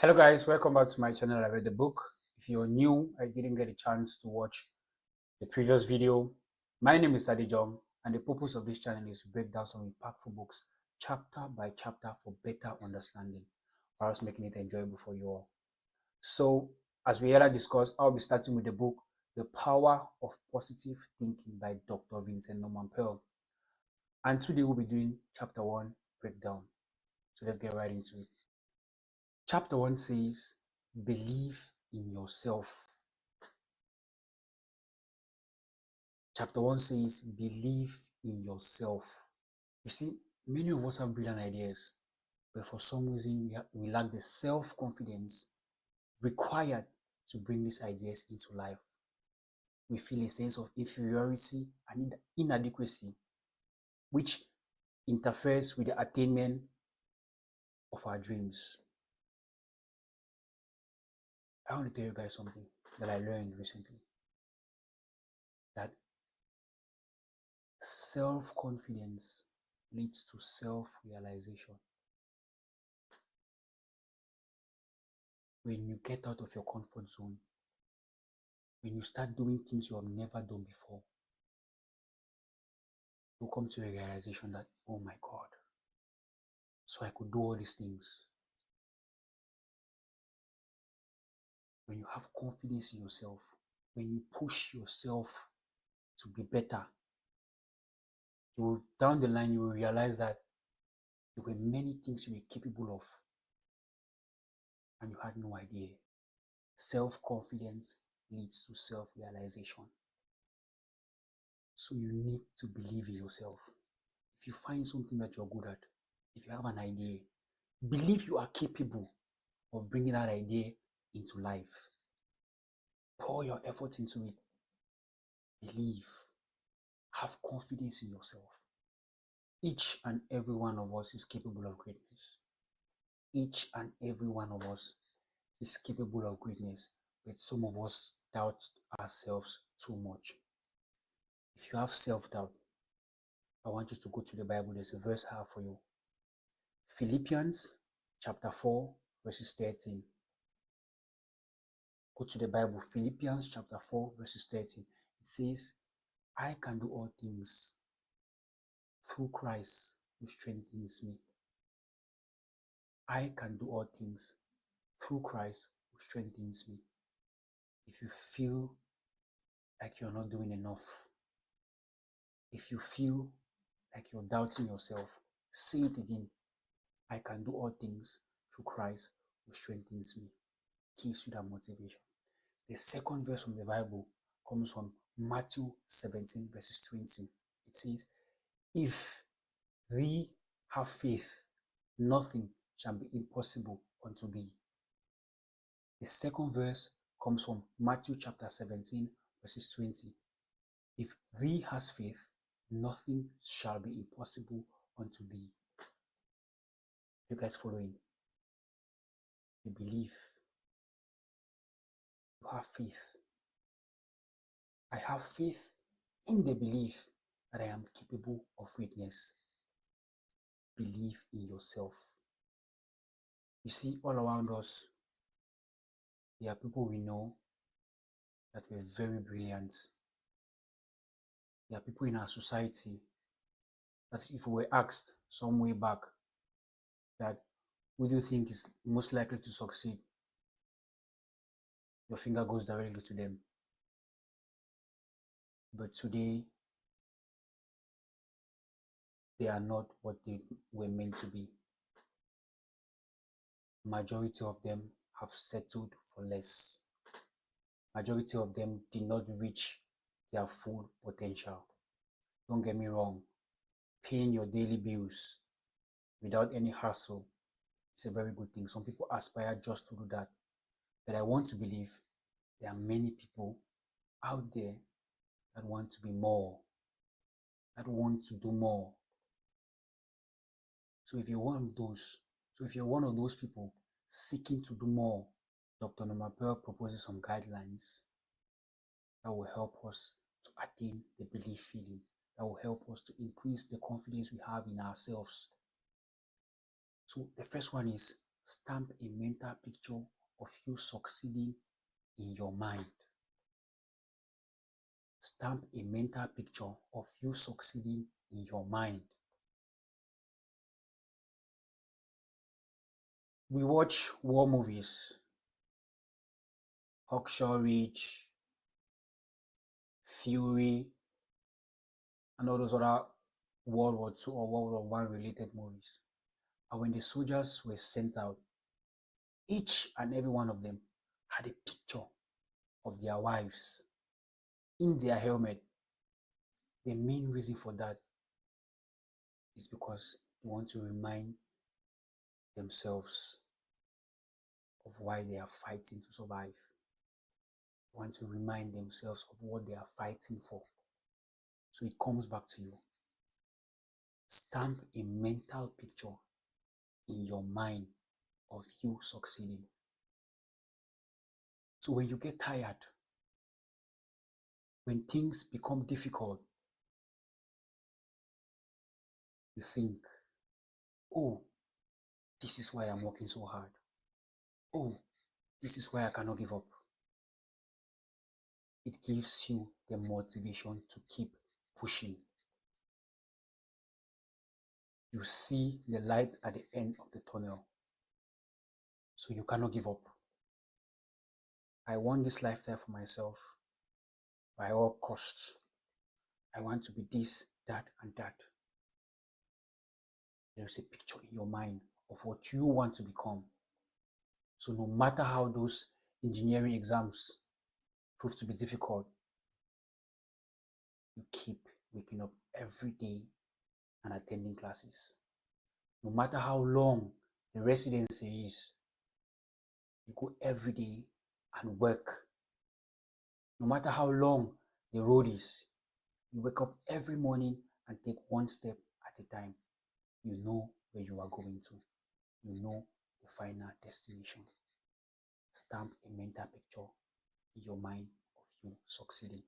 Hello guys, welcome back to my channel. I read the book. If you're new, I didn't get a chance to watch the previous video. My name is Adijong, and the purpose of this channel is to break down some impactful books chapter by chapter for better understanding, whilst making it enjoyable for you all. So, as we earlier discussed, I'll be starting with the book The Power of Positive Thinking by Dr. Vincent Norman Pearl. And today we'll be doing chapter 1 breakdown. So let's get right into it. Chapter 1 says, believe in yourself. Chapter 1 says, believe in yourself. You see, many of us have brilliant ideas, but for some reason we lack the self-confidence required to bring these ideas into life. We feel a sense of inferiority and inadequacy, which interferes with the attainment of our dreams. I want to tell you guys something that I learned recently. That self-confidence leads to self-realization. When you get out of your comfort zone, when you start doing things you have never done before, you come to a realization that, oh my God, so I could do all these things. When you have confidence in yourself, when you push yourself to be better, down the line you will realize that there were many things you were capable of and you had no idea. Self-confidence leads to self-realization. So you need to believe in yourself. If you find something that you're good at, if you have an idea, believe you are capable of bringing that idea into life. Pour your effort into it. Believe. Have confidence in yourself. Each and every one of us is capable of greatness. Each and every one of us is capable of greatness, but some of us doubt ourselves too much. If you have self-doubt, I want you to go to the Bible. There's a verse I have for you. Philippians chapter 4, verses 13. Go to the Bible, Philippians chapter 4, verses 13. It says, I can do all things through Christ who strengthens me. I can do all things through Christ who strengthens me. If you feel like you're not doing enough, if you feel like you're doubting yourself, say it again. I can do all things through Christ who strengthens me. Gives you that motivation. The second verse from the Bible comes from Matthew 17, verses 20. It says, if thee have faith, nothing shall be impossible unto thee. The second verse comes from Matthew chapter 17, verses 20. If thee has faith, nothing shall be impossible unto thee. You guys following? You believe. You have faith. I have faith in the belief that I am capable of greatness. Believe in yourself. You see, all around us, there are people we know that were very brilliant. There are people in our society that if we were asked some way back that who do you think is most likely to succeed, your finger goes directly to them. But today, they are not what they were meant to be. Majority of them have settled for less. Majority of them did not reach their full potential. Don't get me wrong, paying your daily bills without any hassle is a very good thing. Some people aspire just to do that. But I want to believe there are many people out there that want to be more, that want to do more. So if you're one of those people seeking to do more, Dr. Norman Pearl proposes some guidelines that will help us to attain the belief feeling, that will help us to increase the confidence we have in ourselves. So the first one is Stamp a mental picture of you succeeding in your mind. Stamp a mental picture of you succeeding in your mind. We watch war movies, Hawkshaw Ridge, Fury, and all those other World War II or World War I related movies. And when the soldiers were sent out, each and every one of them had a picture of their wives in their helmet. The main reason for that is because they want to remind themselves of why they are fighting to survive. They want to remind themselves of what they are fighting for. So it comes back to you. Stamp a mental picture in your mind of you succeeding. So when you get tired, when things become difficult, you think, oh, this is why I'm working so hard. Oh, this is why I cannot give up. It gives you the motivation to keep pushing. You see the light at the end of the tunnel. So you cannot give up. I want this lifestyle for myself by all costs. I want to be this, that, and that. There's a picture in your mind of what you want to become. So no matter how those engineering exams prove to be difficult, you keep waking up every day and attending classes. No matter how long the residency is, you go every day and work. No matter how long the road is, you wake up every morning and take one step at a time. You know where you are going to. You know the final destination. Stamp a mental picture in your mind of you succeeding.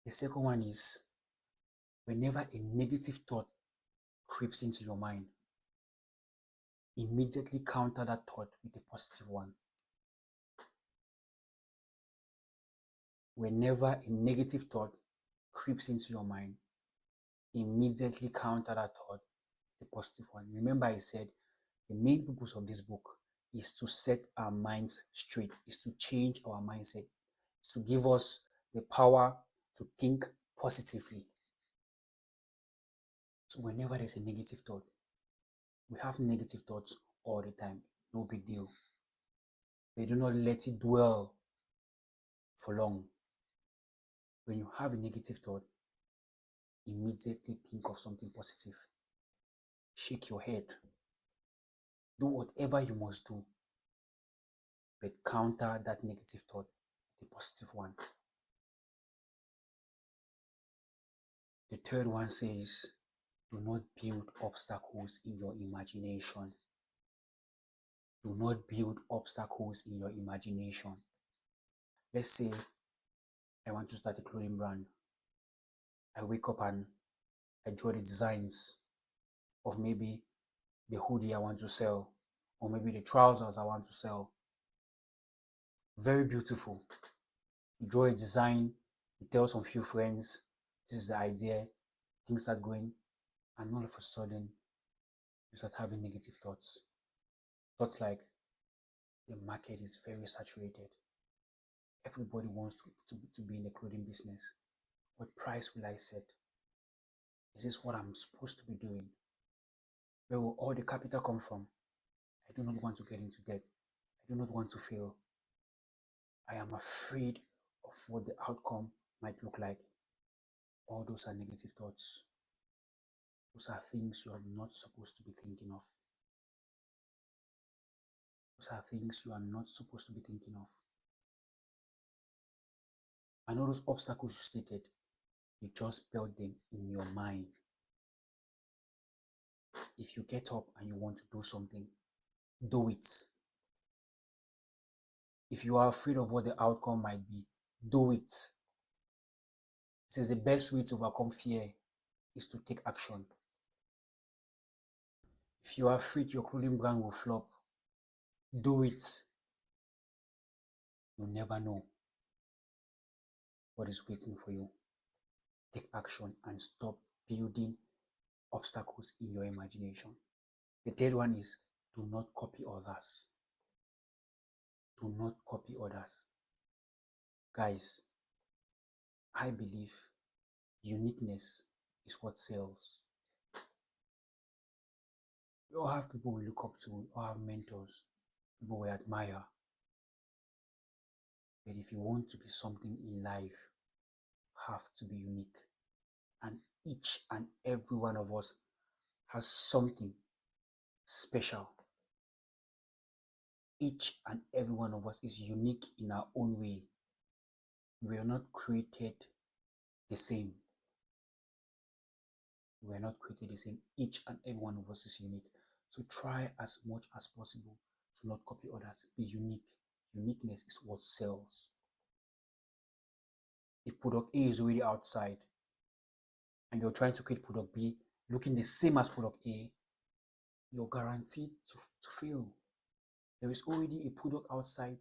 The second one is whenever a negative thought creeps into your mind, immediately counter that thought with a positive one. Whenever a negative thought creeps into your mind, immediately counter that thought with a positive one. Remember, I said the main purpose of this book is to set our minds straight, is to change our mindset, is to give us the power to think positively. So whenever there's a negative thought, we have negative thoughts all the time, no big deal. But do not let it dwell for long. When you have a negative thought, immediately think of something positive. Shake your head. Do whatever you must do, but counter that negative thought with a positive one. The third one says, do not build obstacles in your imagination. Do not build obstacles in your imagination. Let's say I want to start a clothing brand. I wake up and I draw the designs of maybe the hoodie I want to sell, or maybe the trousers I want to sell. Very beautiful. You draw a design, you tell some few friends, this is the idea, things start going, and all of a sudden, you start having negative thoughts. Thoughts like, the market is very saturated. Everybody wants to be in the clothing business. What price will I set? Is this what I'm supposed to be doing? Where will all the capital come from? I do not want to get into debt. I do not want to fail. I am afraid of what the outcome might look like. All those are negative thoughts. Those are things you are not supposed to be thinking of. Those are things you are not supposed to be thinking of. And all those obstacles you stated, you just build them in your mind. If you get up and you want to do something, do it. If you are afraid of what the outcome might be, do it. It says the best way to overcome fear is to take action. If you are afraid your clothing brand will flop, do it. You never know what is waiting for you. Take action and stop building obstacles in your imagination. The third one is do not copy others. Do not copy others. Guys, I believe uniqueness is what sells. We all have people we look up to, we all have mentors, people we admire. But if you want to be something in life, you have to be unique. And each and every one of us has something special. Each and every one of us is unique in our own way. We are not created the same. We are not created the same. Each and every one of us is unique. So try as much as possible to not copy others. Be unique. Uniqueness is what sells. If product A is already outside and you're trying to create product B looking the same as product A, you're guaranteed to fail. There is already a product outside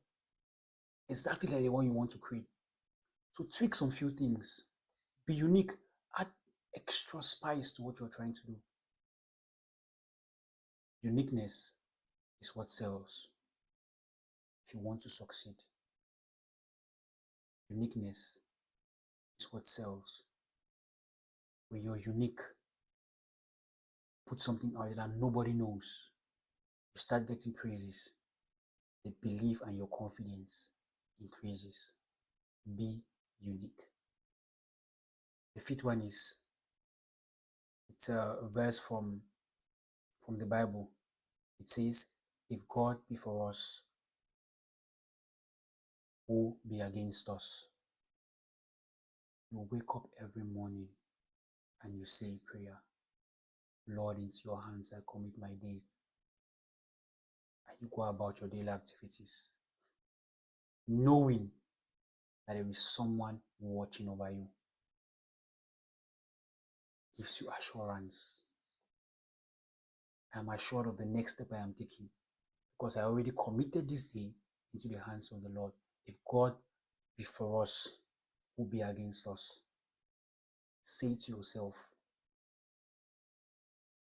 exactly like the one you want to create. So tweak some few things. Be unique. Add extra spice to what you're trying to do. Uniqueness is what sells. If you want to succeed, uniqueness is what sells. When you're unique, put something out there that nobody knows, you start getting praises. The belief and your confidence increases. Be unique. The fifth one is it's a verse from the Bible. It says, if God be for us, who be against us? You wake up every morning and you say in prayer, Lord, into your hands I commit my day. And you go about your daily activities, knowing that there is someone watching over you. Gives you assurance. I am assured of the next step I am taking because I already committed this day into the hands of the Lord. If God be for us, who be against us? Say to yourself,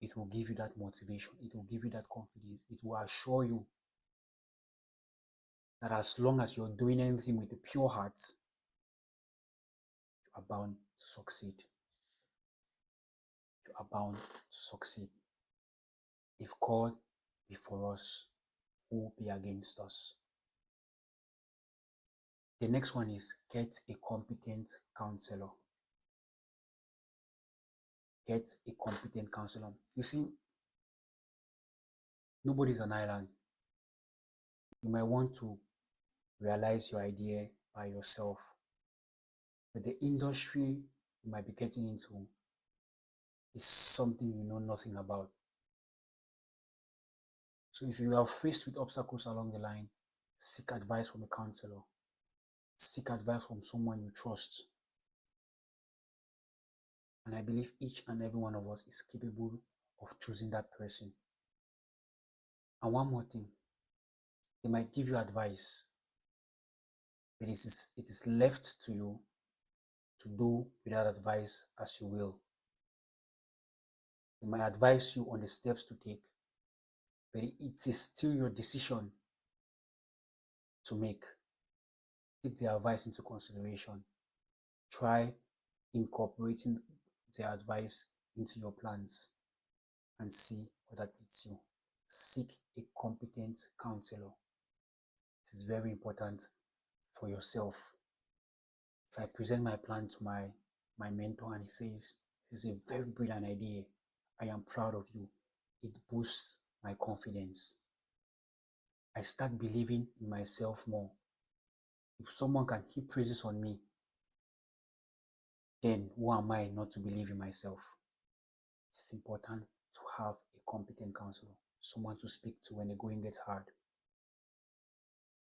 it will give you that motivation, it will give you that confidence, it will assure you that as long as you're doing anything with a pure heart, you are bound to succeed. You are bound to succeed. If God be for us, who will be against us? The next one is get a competent counselor. Get a competent counselor. You see, nobody's an island. You might want to realize your idea by yourself, but the industry you might be getting into is something you know nothing about. So if you are faced with obstacles along the line, seek advice from a counselor. Seek advice from someone you trust. And I believe each and every one of us is capable of choosing that person. And one more thing, they might give you advice, but it is left to you to do with that advice as you will. They might advise you on the steps to take, but it is still your decision to make. Take their advice into consideration. Try incorporating their advice into your plans and see what that leads you. Seek a competent counselor. It is very important for yourself. If I present my plan to my mentor and he says, this is a very brilliant idea, I am proud of you, it boosts my confidence. I start believing in myself more. If someone can heap praises on me, then who am I not to believe in myself? It's important to have a competent counselor, someone to speak to when the going gets hard,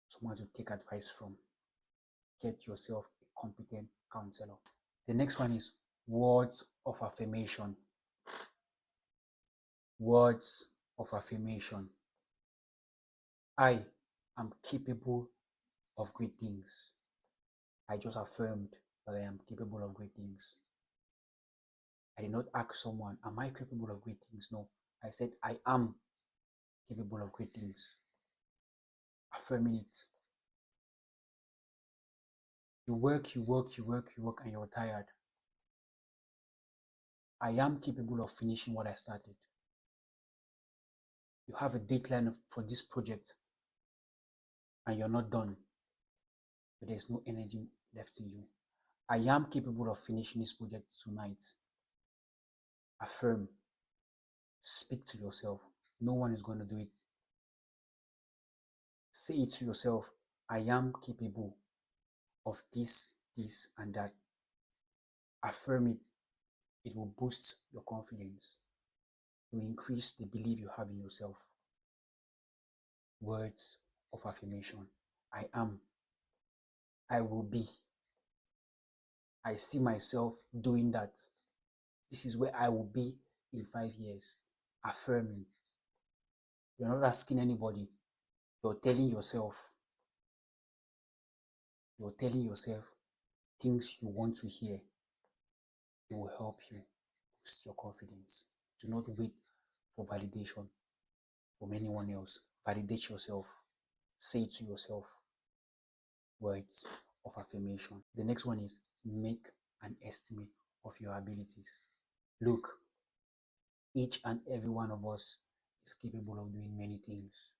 someone to take advice from. Get yourself a competent counselor. The next one is words of affirmation. Words of affirmation. I am capable of great things. I just affirmed that I am capable of great things. I did not ask someone, am I capable of great things? No, I said, I am capable of great things. Affirming it. You work, and you're tired. I am capable of finishing what I started. You have a deadline for this project and you're not done, but there's no energy left in you. I am capable of finishing this project tonight. Affirm. Speak to yourself. No one is going to do it. Say it to yourself. I am capable of this, and that. Affirm it. It will boost your confidence. It will increase the belief you have in yourself. Words of affirmation. I am. I will be. I see myself doing that. This is where I will be in 5 years. Affirming. You're not asking anybody. You're telling yourself. You're telling yourself things you want to hear. It will help you boost your confidence. Do not wait for validation from anyone else. Validate yourself. Say to yourself words of affirmation. The next one is make an estimate of your abilities. Look, each and every one of us is capable of doing many things.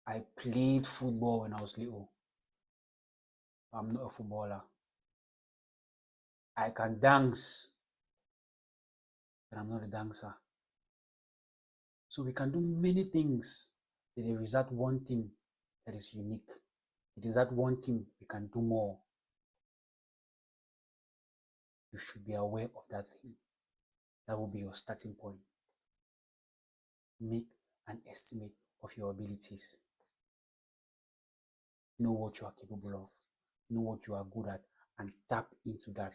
I played football when I was little. I'm not a footballer. I can dance, but I'm not a dancer. So we can do many things, but there is that one thing that is unique. It is that one thing we can do more. You should be aware of that thing. That will be your starting point. Make an estimate of your abilities. Know what you are capable of. Know what you are good at and tap into that.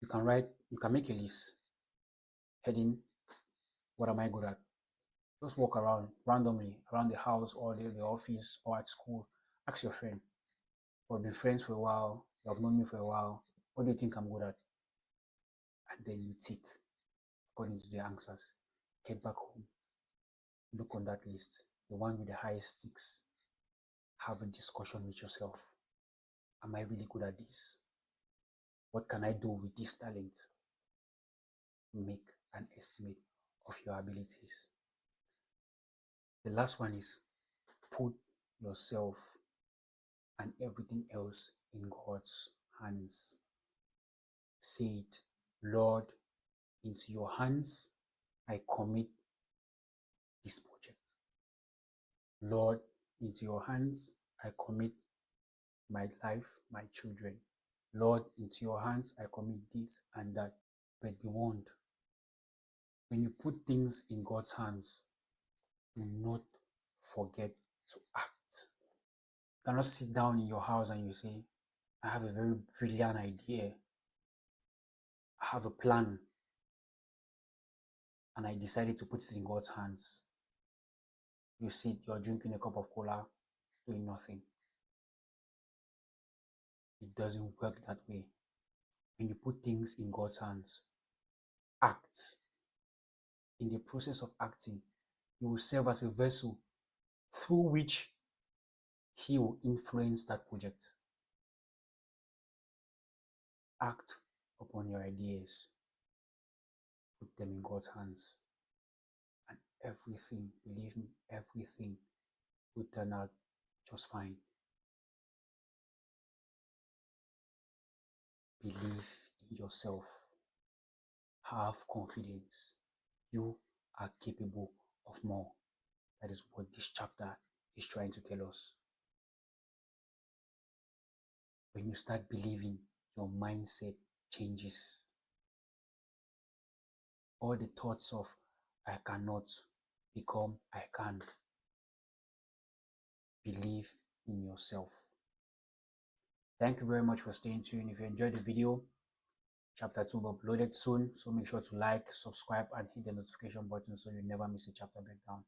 You can make a list. Heading, what am I good at? Just walk around randomly around the house or the office or at school. Ask your friend. We've been friends for a while. You have known me for a while. What do you think I'm good at? And then you tick according to the answers. Get back home. Look on that list. The one with the highest ticks. Have a discussion with yourself. Am I really good at this? What can I do with this talent? Make an estimate of your abilities. The last one is put yourself and everything else in God's hands. Say it, Lord, into your hands I commit this project. Lord, into your hands I commit my life, my children. Lord, into your hands I commit this and that. But be warned, when you put things in God's hands, do not forget to act. You cannot sit down in your house and you say, I have a very brilliant idea. I have a plan. And I decided to put it in God's hands. You sit, you're drinking a cup of cola, doing nothing. It doesn't work that way. When you put things in God's hands, act. In the process of acting, you will serve as a vessel through which He will influence that project. Act upon your ideas. Put them in God's hands. And everything, believe me, everything will turn out just fine. Believe in yourself. Have confidence. You are capable of more. That is what this chapter is trying to tell us. When you start believing, your mindset changes. All the thoughts of I cannot become I can. Believe in yourself. Thank you very much for staying tuned. If you enjoyed the video, Chapter 2 will be uploaded soon. So make sure to like, subscribe, and hit the notification button so you never miss a chapter breakdown.